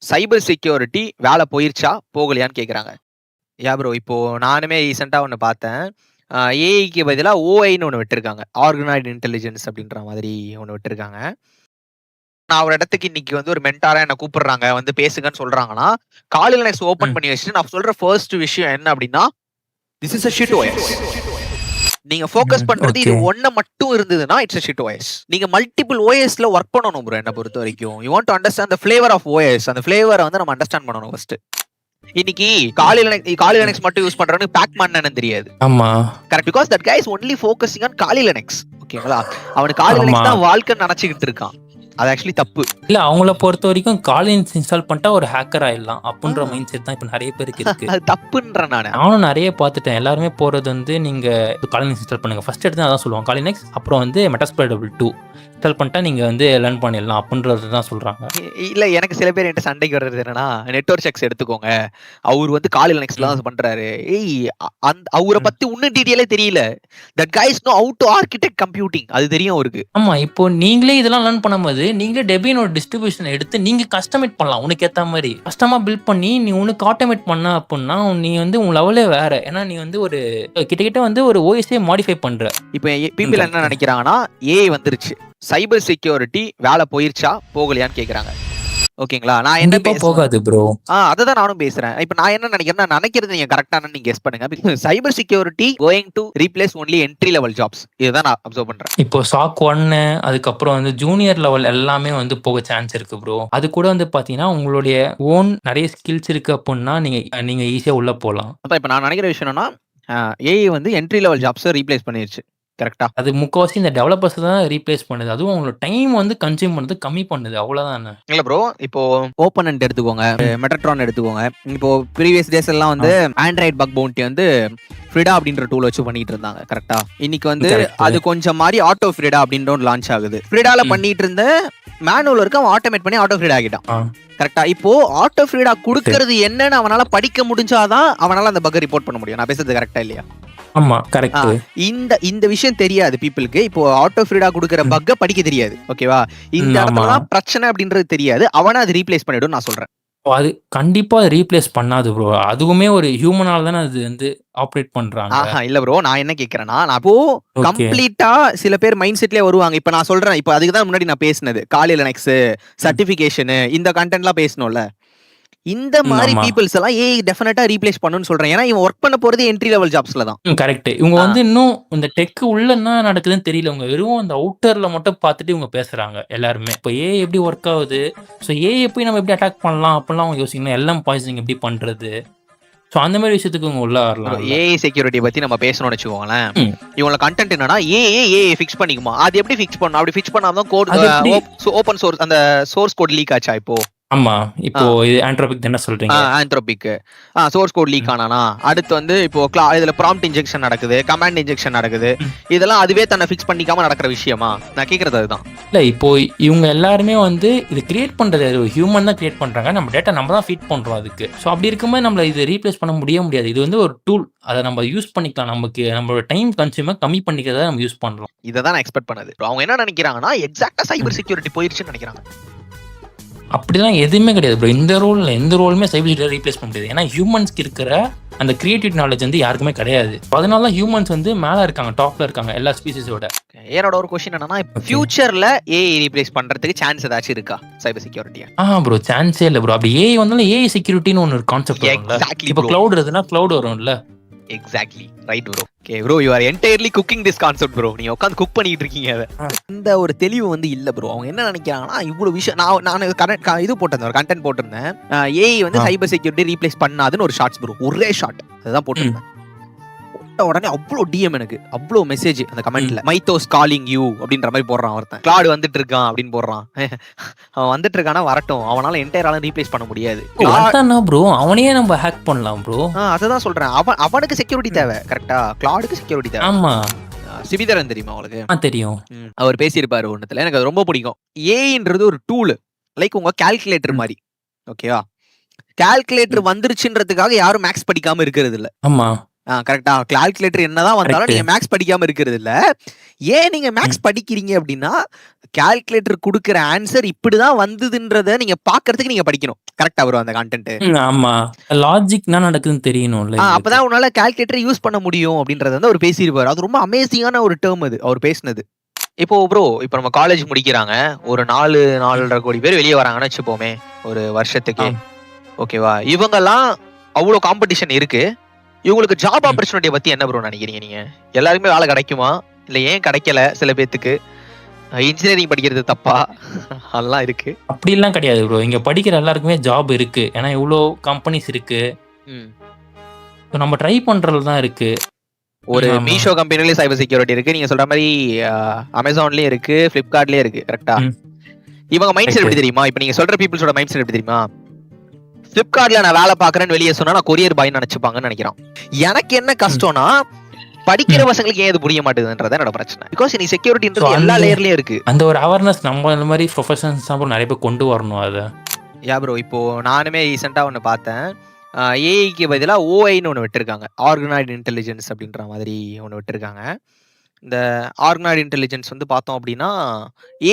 Cyber security வேலை போயிருச்சா போகலையான்னு கேக்குறாங்க. Bro இப்போ நானுமே ரீசெண்டா ஒண்ணு பார்த்தேன். ஏஐக்கு பதிலா ஓஐன்னு ஒண்ணு விட்டுருக்காங்க. ஆர்கனைஸ்ட் இன்டெலிஜென்ஸ் அப்படின்ற மாதிரி ஒண்ணு விட்டுருக்காங்க. நான் ஒரு இடத்துக்கு இன்னைக்கு வந்து ஒரு மென்டாரா என்ன கூப்பிடுறாங்க வந்து பேசுங்கன்னு சொல்றாங்கன்னா, காலையில நெக்ஸ்ட் ஓபன் பண்ணி வச்சுட்டு நான் சொல்ற ஃபர்ஸ்ட் விஷயம் என்ன அப்படின்னா, this is a shit OS. நீங்க ஃபோக்கஸ் பண்றது இது ஒண்ண மட்டும் இருந்ததுன்னா இட்ஸ் a shit OS. நீங்க மல்டிபிள் OSல வொர்க் பண்ணணும் ப்ரோ என்ன பொறுத்த வரைக்கும். You want to understand the flavour of OS. அந்த ஃபிளேவரை வந்து நம்ம அண்டர்ஸ்டாண்ட் பண்ணணும் ஃபர்ஸ்ட். இன்னைக்கு காலி லினக்ஸ் மட்டும் யூஸ் பண்றவனுக்கு பேக்மேன் என்னன்னு தெரியாது. ஆமா correct. Because that guys only focusing on காலி லினக்ஸ். ஓகேங்களா? அவனுக்கு காலி லினக்ஸ் தான் வாழ்க்கைன்னு நினைச்சுக்கிட்டு இருக்கான். அது ஆக்சுவலி தப்பு இல்ல. அவங்கள பொறுத்த வரைக்கும் காலின்ஸ் இன்ஸ்டால் பண்ணிட்டா ஒரு ஹேக்கர் ஆயிடலாம் அப்படின்ற மைண்ட் செட் தான் இப்ப நிறைய பேருக்கு இருக்கு. அது தப்புன்ற நானும் நிறைய பார்த்துட்டேன். எல்லாருமே போறது வந்து நீங்க காலின்ஸ் இன்ஸ்டால் பண்ணுங்க ஃபர்ஸ்ட் எடுத்து அதான் சொல்லுவாங்க காலினெக்ஸ், அப்புறம் வந்து மெட்டாஸ்ப்ளாய்டபிள் 2 இன்ஸ்டால் பண்ணிட்டா நீங்க வந்து லேர்ன் பண்ணிடலாம் அப்படின்றது தான் சொல்றாங்க. இல்ல எனக்கு சில பேர் என்கிட்ட சண்டைக்கு வர்றது என்னன்னா, நெட்வொர்க் செக்ஸ் எடுத்துக்கோங்க, அவர் வந்து காலி லினக்ஸ்ல தான் பண்றாரு. அவரை பத்தி இன்னும் டீடைலே தெரியல. That guys know how to architect computing, அது தெரியும் அவருக்கு. ஆமா, இப்போ நீங்களே இதெல்லாம் லேர்ன் பண்ணும்போது நீங்களே டெபியனோட டிஸ்ட்ரிபியூஷன் எடுத்து நீங்க கஸ்டமைட் பண்ணலாம். உனக்கு ஏத்த மாதிரி கஸ்டமா பில்ட் பண்ணி நீ உனக்கு ஆட்டோமேட் பண்ண அப்படின்னா நீ வந்து உன் லெவலே வேற. ஏன்னா நீ வந்து ஒரு கிட்டத்தட்ட வந்து ஒரு ஓஎஸ்ஏ மாடிஃபை பண்ற. இப்போ பீப்பிள் என்ன நினைக்கிறாங்கன்னா, ஏஐ வந்துருச்சு, சைபர் செக்யூரிட்டி வேலை போயிருச்சா போகலையான்னு கேக்குறாங்க. ஓகேங்களா? நான் என்ன போகாது ப்ரோ. அததான் நானும் பேசுறேன். இப்ப நான் என்ன நினைக்கிறேன்னா, நினைக்கிறது நீங்க கரெக்டான நீங்க கெஸ் பண்ணுங்க. Cyber security going to replace only entry level jobs. இதுதான் நான் அப்சர்வ் பண்றேன். இப்போ SOC 1 அதுக்கப்புறம் வந்து ஜூனியர் லெவல் எல்லாமே வந்து போக சான்ஸ் இருக்கு ப்ரோ. அது கூட வந்து பாத்தீங்கன்னா உங்களுடைய ஓன் நிறைய ஸ்கில்ஸ் இருக்கு அப்படின்னா நீங்க ஈஸியா உள்ள போகலாம். இப்ப நான் நினைக்கிற விஷயம் என்னன்னா, ஏஐ வந்து என்ட்ரி லெவல் ஜாப்ஸை ரீப்ளேஸ் பண்ணிருச்சு. கரெக்டா? அது முக்காவாசி இந்த டெவலப்பர்ஸ் தான் ரீப்ளேஸ் பண்ணுது. அதுவும் உங்களோட டைம் வந்து கன்சியூம் பண்ணது கம்மி பண்ணுது. அவ்வளவுதான். இல்ல ப்ரோ, இப்போ ஓப்பனன்ட் எடுத்துக்கோங்க, மெட்டட்ரான் எடுத்துக்கோங்க. இப்போ ப்ரீவியஸ் டேஸ் எல்லாம் வந்து ஆண்ட்ராய்ட் பக் பவுண்டி வந்து ஃப்ரிடா அப்படின்ற டூல் வச்சு பண்ணிட்டு இருந்தாங்க. கரெக்டா? இன்னைக்கு வந்து அது கொஞ்சம் மாதிரி ஆட்டோ ஃப்ரிடா அப்படின்ற ஒரு லான்ச் ஆகுது. ஃப்ரிடால பண்ணிட்டு இருந்த மேனுவல் இருக்கு, அவன் ஆட்டோமேட் பண்ணி ஆட்டோ ஃப்ரிடா ஆகிட்டான். கரெக்டா? இப்போ ஆட்டோ ஃப்ரிடா கொடுக்கறது என்னன்னு அவனால படிக்க முடிஞ்சாதான் அவனால அந்த பக் ரிப்போர்ட் பண்ண முடியும். நான் பேசுறது கரெக்டா இல்லையா? ஆமா, கரெக்ட். இந்த விஷயம் தெரியாது பீப்புளுக்கு. இப்போ ஆட்டோ ஃப்ரீடா கொடுக்கிற பக்க படிக்க தெரியாது. ஓகேவா? இந்த இடத்துல பிரச்சனை அப்படின்றது தெரியாது. அவனை அது ரீப்ளேஸ் பண்ணிடும் நான் சொல்றேன். அது கண்டிப்பா ரீப்ளேஸ் பண்ணாது ப்ரோ. அதுவுமே ஒரு ஹியூமனால தானே அது வந்து ஆப்ரேட் பண்றாங்க. இல்ல ப்ரோ, நான் என்ன கேக்குறேன்னா, நான் இப்போ கம்ப்ளீட்டா சில பேர் மைண்ட் செட்லயே வருவாங்க. இப்ப நான் சொல்றேன், இப்ப அதுக்கு தான் முன்னாடி நான் பேசினது காலி லினக்ஸ் சர்டிபிகேஷன் இந்த கண்டென்ட்லாம் பேசணும்ல. இந்த மாதிரி பீப்பிள்ஸ் எல்லாம் ஏஐ டெஃபினட்டா ரீப்ளேஸ் பண்ணுன்னு சொல்றேன். ஏன்னா இவன் ஒர்க் பண்ண போறது என்ட்ரி லெவல் ஜாப்ஸ்ல தான். கரெக்ட். இவங்க வந்து இன்னும் இந்த டெக் உள்ள என்ன நடக்குதுன்னு தெரியல. உங்க வெறும் அந்த அவுட்டர்ல மட்டும் பார்த்துட்டு இவங்க பேசுறாங்க எல்லாருமே. இப்போ ஏஐ எப்படி ஒர்க் ஆகுது, ஸோ ஏஐ போய் நம்ம எப்படி அட்டாக் பண்ணலாம் அப்படிலாம் அவங்க யோசிக்கணும். எல்லாம் பாய்சனிங் எப்படி பண்றது, ஸோ அந்த மாதிரி விஷயத்துக்கு இவங்க உள்ள வரலாம். ஏஐ செக்யூரிட்டி பத்தி நம்ம பேசணும்னு வச்சுக்கோங்களேன். இவங்கள கண்டென்ட் என்னன்னா ஏஐ ஃபிக்ஸ் பண்ணிக்குமா, அது எப்படி ஃபிக்ஸ் பண்ணணும், அப்படி ஃபிக்ஸ் பண்ணாதான் கோட் ஓபன் சோர்ஸ் அந்த சோர்ஸ் கோட் லீக் ஆச்சா இப்போ? ஆமா, இப்போ இது ஆண்ட்ரோபிக் என்ன சொல்றீங்க? ஆண்ட்ரோபிக் சோர்ஸ் கோட் லீக் ஆனானா, அடுத்து வந்து இப்போ இதுல ப்ராம்ப்ட் இன்ஜெக்ஷன் நடக்குது, கமாண்ட் இன்ஜெக்ஷன் நடக்குது. இதெல்லாம் அதுவே தன்னை ஃபிக்ஸ் பண்ணிக்காம நடக்கிற விஷயமா? நான் கேக்குறது அதுதான். இல்ல, இப்போ இவங்க எல்லாருமே வந்து இது கிரியேட் பண்றது ஹியூமன் தான் கிரியேட் பண்றாங்க. நம்ம டேட்டா நம்ம தான் ஃபீட் பண்றோம் அதுக்கு. ஸோ அப்படி இருக்கும்போது நம்மள இது ரீப்ளேஸ் பண்ண முடியாது. இது வந்து ஒரு டூல், அதை நம்ம யூஸ் பண்ணிக்கலாம். நமக்கு நம்மளோட டைம் கன்சியூமை கம்மி பண்ணிக்கிறத நம்ம யூஸ் பண்றோம். இதை தான் நான் எக்ஸ்பெக்ட் பண்ணது. அவங்க என்ன நினைக்கிறாங்கன்னா, எக்ஸாக்டா சைபர் செக்யூரிட்டி போயிருச்சுன்னு நினைக்கிறாங்க. அப்படிலாம் எதுவுமே கிடையாது ப்ரோ. எந்த ரோலுமே சைபர் செக்யூரிட்டி ரீப்ளேஸ் பண்ண முடியாது. ஏன்னா ஹியூமன்ஸ்க்கு இருக்கிற அந்த கிரியேட்டிவ் நாலேஜ் வந்து யாருக்குமே கிடையாது. அதனால தான் ஹியூமன்ஸ் வந்து மேல இருக்காங்க, டாப்ல இருக்காங்க எல்லா ஸ்பீசிஸோட. என்னோட ஒரு क्वेश्चन என்னன்னா, ஃபியூச்சர்ல ஏஐ ரீப்ளேஸ் பண்றதுக்கு சான்ஸ் ஏதாச்சும் இருக்கா சைபர் செக்யூரிட்டியா? ப்ரோ, சான்ஸே இல்ல ப்ரோ. அப்படி ஏஐ வந்தாலும் ஏஐ செக்யூரிட்டின்னு ஒரு கான்செப்ட் வரும்ல. இப்போ கிளவுட் இருக்குன்னா கிளவுட் வரும்ல. Exactly right bro. Okay bro, you are entirely cooking this concept bro. நீங்க உட்கார்ந்து குக் பண்ணிட்டு இருக்கீங்க. இந்த ஒரு தெளிவு வந்து இல்ல ப்ரோ. அவங்க என்ன நினைக்கிறாங்கன்னா, இவ்வளவு விஷயம் நான் இது போட்டிருந்தேன், ஒரு கண்டென்ட் போட்டிருந்தேன். ஏஐ வந்து சைபர் செக்யூரிட்டி ரீப்ளேஸ் பண்ணாதுன்னு ஒரு ஷார்ட்ஸ் ப்ரோ. ஒரே ஷார்ட் அதுதான் போட்டிருந்தேன். உடனே அவ்வளோ டிஎம், எனக்கு அவ்வளோ மெசேஜ் அந்த கமெண்ட்ல. மைத்தோஸ் காலிங் யூ அப்படின்ற மாதிரி போடுறான் ஒருத்தன். கிளாட் வந்துட்டு இருக்கான் அப்படின்னு போடுறான். அவன் வந்துட்டு இருக்கானா வரட்டும், அவனால என்டையரால ரீப்ளேஸ் பண்ண முடியாது ப்ரோ. அவனையே நம்ம ஹேக் பண்ணலாம் ப்ரோ. அதுதான் சொல்றேன். அவனுக்கு செக்யூரிட்டி தேவை. கரெக்டா? கிளாடுக்கு செக்யூரிட்டி தேவை. ஆமா. சிபிதரன் தெரியுமா உங்களுக்கு? தெரியும். அவர் பேசியிருப்பாரு ஒண்ணுத்துல, எனக்கு அது ரொம்ப பிடிக்கும். ஏஐன்றது ஒரு டூல், லைக் உங்க கால்குலேட்டர் மாதிரி. ஓகேவா? கால்குலேட்டர் வந்துருச்சுன்றதுக்காக யாரும் மேக்ஸ் படிக்காம இருக்கிறது இல்ல. ஆமா. கரெக்ட்டா. கால்குலேட்டர் என்னதான் வந்தாலும் கரெக்ட். நீங்க மேத்ஸ் படிக்காம இருக்கிறது இல்ல. ஏன் நீங்க ம். மேத்ஸ் படிக்கிறீங்க அப்படின்னா, கால்குலேட்டர் குடுக்குற ஆன்சர் இப்படிதான் வந்ததுன்றத நீங்க பார்க்கறதுக்கு நீங்க படிக்கணும். கரெக்ட்டா ப்ரோ அந்த கான்டென்ட். ஆமா. லாஜிக் என்ன நடக்குதுன்னு தெரியணும்ல எங்களுக்கு. அப்பதான் உன்னால கால்குலேட்டர் யூஸ் பண்ண முடியும் அப்படின்றத வந்து அவரு பேசியிருப்பாரு. அது ரொம்ப அமேசிங்கான ஒரு டெர்ம் அது அவர் பேசினது. இப்போ ப்ரோ இப்ப நம்ம காலேஜ் முடிக்கிறாங்க. ஒரு 4, 4.5 கோடி பேர் வெளிய வராங்கன்னு வச்சுப்போமே, ஒரு வருஷத்துக்கு. ஆம். ஓகேவா? இவங்கலாம் அவ்ளோ காம்படிஷன் இருக்கு. இவங்களுக்கு ஜாப் ம். ஆப்பர்ச்சுனிட்டிய பத்தி என்ன ப்ரோ நினைக்கிறீங்க நீங்க? எல்லாருக்குமே வேலை கிடைக்குமா? இல்ல ஏன் கிடைக்கல சில பேத்துக்கு? இன்ஜினியரிங் படிக்கிறது தப்பா? அதெல்லாம் இருக்கு. அப்படிலாம் கிடையாது ப்ரோ. இங்க படிக்கிற எல்லாருக்குமே ஜாப் இருக்கு. ஏன்னா இவ்ளோ கம்பெனிஸ் இருக்கு. ம். ஸோ நம்ம ட்ரை பண்றதுல தான் இருக்கு. ஒரு ஆமா. மீஷோ கம்பெனிலயும் சைபர் செக்யூரிட்டி இருக்கு. நீங்க சொல்ற மாரி அமேசான்லயும் இருக்கு, Flipkartலயும் இருக்கு. கரெக்ட்டா? ம். இவங்க மைண்ட் செட் எப்படி கரெக்ட். தெரியுமா? இப்ப நீங்க சொல்ற பீப்பிள்ஸோட மைண்ட் செட் எப்படி தெரியுமா? Flipkartல நான் வேலை பார்க்கறேன்னு வெளிய சொன்னா நான் கொரியர் பாய்ன்னு நினைச்சுப்பாங்கன்னு நினைக்கிறான். எனக்கு என்ன கஷ்டம்னா, படிக்கிற ம். பசங்களுக்கு ஏன் இது புரிய மாட்டேங்குதுன்றத என்னோட பிரச்சனை. பிகாஸ் நீ ஸோ செக்யூரிட்டின்றது எல்லா அந்த லேயர்லயும் இருக்கு. அந்த ஒரு அவேர்னஸ் நம்ம இந்த மாரி ப்ரொஃபஷனல்ஸ் தான் ப்ரோ நெறைய பேர் கொண்டு வரணும் அத. ப்ரோ இப்போ நானுமே ரீசெண்டா ஒண்ணு பார்த்தேன். ஏஐக்கு பதிலா ஓஐன்னு ஒண்ணு விட்டுருக்காங்க. ஆர்கனைஸ்ட் இன்டெலிஜென்ஸ் அப்படின்ற மாதிரி ஒண்ணு விட்டுருக்காங்க. இந்த ஆர்கனைஸ்ட் இன்டெலிஜென்ஸ் வந்து பார்த்தோம் அப்படின்னா,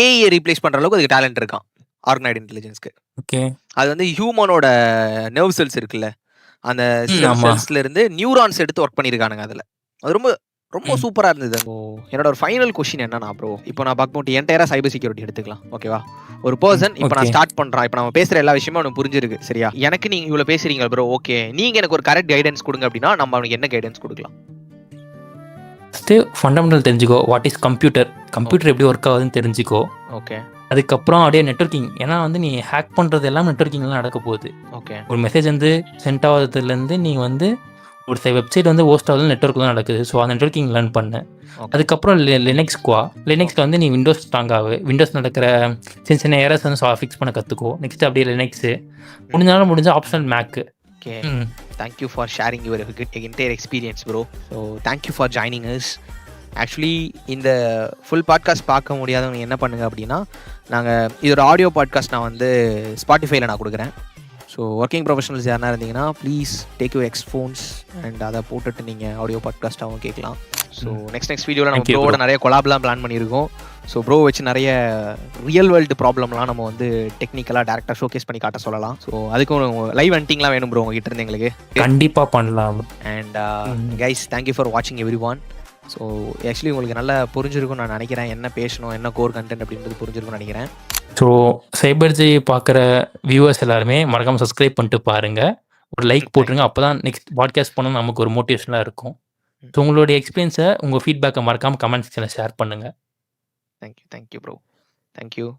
ஏஐய ரீப்ளேஸ் பண்ற அளவுக்கு அதுக்கு டேலண்ட் இருக்காம். ஆர்கனைஸ்ட் இன்டெலிஜென்ஸ்க்கு. ஓகே. அது வந்து ஹியூமனோட நெர்வ் செல்ஸ் இருக்குல்ல, அந்த ஆமா. செல்ஸ்ல இருந்து நியூரான்ஸ் எடுத்து ஒர்க் பண்ணியிருக்கானுங்க அதுல. அது ரொம்ப ரொம்ப ம். சூப்பரா இருந்தது. என்னோட ஒரு ஃபைனல் கொஸ்டின் என்னன்னா ப்ரோ, இப்போ நான் பார்க்கும்போது என்டையரா சைபர் செக்யூரிட்டி எடுத்துக்கலாம். ஓகேவா? ஒரு பர்சன் இப்போ நான் ஓகே. ஸ்டார்ட் பண்றான். இப்போ நம்ம பேசுற எல்லா விஷயமும் அவனுக்கு புரிஞ்சிருக்கு. சரியா? எனக்கு நீங்க இவ்வளவு பேசுறீங்க ப்ரோ. ஓகே. நீங்க எனக்கு ஒரு கரெக்ட் கைடன்ஸ் கொடுங்க அப்படின்னா, நம்ம அவனுக்கு என்ன கைடன்ஸ் கொடுக்கலாம்? ஃபர்ஸ்ட்டு ஃபண்டமெண்டல் தெரிஞ்சுக்கோ. What is computer? கம்ப்யூட்டர் எப்படி ஒர்க் ஆகுதுன்னு தெரிஞ்சுக்கோ. ஓகே. அதுக்கப்புறம் அப்படியே நெட்வொர்க்கிங். ஏன்னா வந்து நீ ஹேக் பண்றது எல்லாம் நெட்வொர்க்கிங்ல நடக்க போகுது. ஓகே. ஒரு மெசேஜ் வந்து சென்ட் ஆகுறதுலேருந்து நீ வந்து ஒரு வெப்சைட் வந்து ஹோஸ்ட் ஆகுது நெட்வொர்க் தான் நடக்குது. ஸோ அந்த நெட்வொர்க்கிங் லேர்ன் பண்ணு. ஓகே. அதுக்கப்புறம் லினக்ஸ்க்குவா. லினக்ஸ்ல வந்து நீ விண்டோஸ் ஸ்ட்ராங் ஆகு. விண்டோஸ் நடக்கிற சின்ன சின்ன எரர்ஸ் வந்து ஃபிக்ஸ் பண்ண கற்றுக்கோ. நெக்ஸ்ட் அப்படியே லினக்ஸு. முடிஞ்ச ஆப்ஷனல் மேக்கு. ஓகே. ம். Thank you for sharing your entire experience bro. So thank you for joining us. Actually இந்த ஃபுல் பாட்காஸ்ட் பார்க்க முடியாதவங்க என்ன பண்ணுங்க அப்படின்னா, இதோட ஆடியோ பாட்காஸ்ட் நான் வந்து ஸ்பாட்டிஃபைல நான் கொடுக்குறேன். ஸோ ஒர்க்கிங் ப்ரொஃபஷனல்ஸ் யாரா இருந்தீங்கன்னா ப்ளீஸ் டேக் யூ எக்ஸ்ஃபோன்ஸ் அண்ட் அதை போட்டுட்டு நீங்கள் ஆடியோ பாட்காஸ்ட்டாகவும் கேட்கலாம். ஸோ நெக்ஸ்ட் வீடியோவில் நம்ம Thank you, ப்ரோவோட bro. நிறைய கொலாப்லாம் பிளான் பண்ணியிருக்கோம். ஸோ ப்ரோ வச்சு நிறைய ரியல் வேர்ல்டு ப்ராப்ளம்லாம் நம்ம வந்து டெக்னிக்கலாக டேரக்டாக ஷோகேஸ் பண்ணி காட்ட சொல்லலாம். ஸோ அதுக்கும் லைவ் ஹண்டிங்லாம் வேணும் ப்ரோ உங்ககிட்ட இருந்து எங்களுக்கு. கண்டிப்பா பண்ணலாம். அண்ட் கைஸ் தேங்க்யூ ஃபார் வாட்சிங் எவ்ரி ஒன். ஸோ ஆக்சுவலி உங்களுக்கு நல்லா புரிஞ்சிருக்கும்னு நான் நினைக்கிறேன். என்ன பேசணும், என்ன கோர் கண்டென்ட் அப்படின்றது புரிஞ்சிருக்கும்னு நினைக்கிறேன். ஸோ சைபர் ஜி பார்க்குற வியூவர்ஸ் எல்லாருமே மறக்காம சப்ஸ்கிரைப் பண்ணிட்டு பாருங்க. ஒரு லைக் போட்டுருங்க. அப்போ தான் நெக்ஸ்ட் பாட்காஸ்ட் பண்ண நமக்கு ஒரு மோட்டிவேஷனாக இருக்கும். ஸோ உங்களுடைய எக்ஸ்பீரியன்ஸை உங்கள் ஃபீட்பேக்கை மறக்காம கமெண்ட் செக்ஷனில் ஷேர் பண்ணுங்கள். Thank you bro. தேங்க்யூ.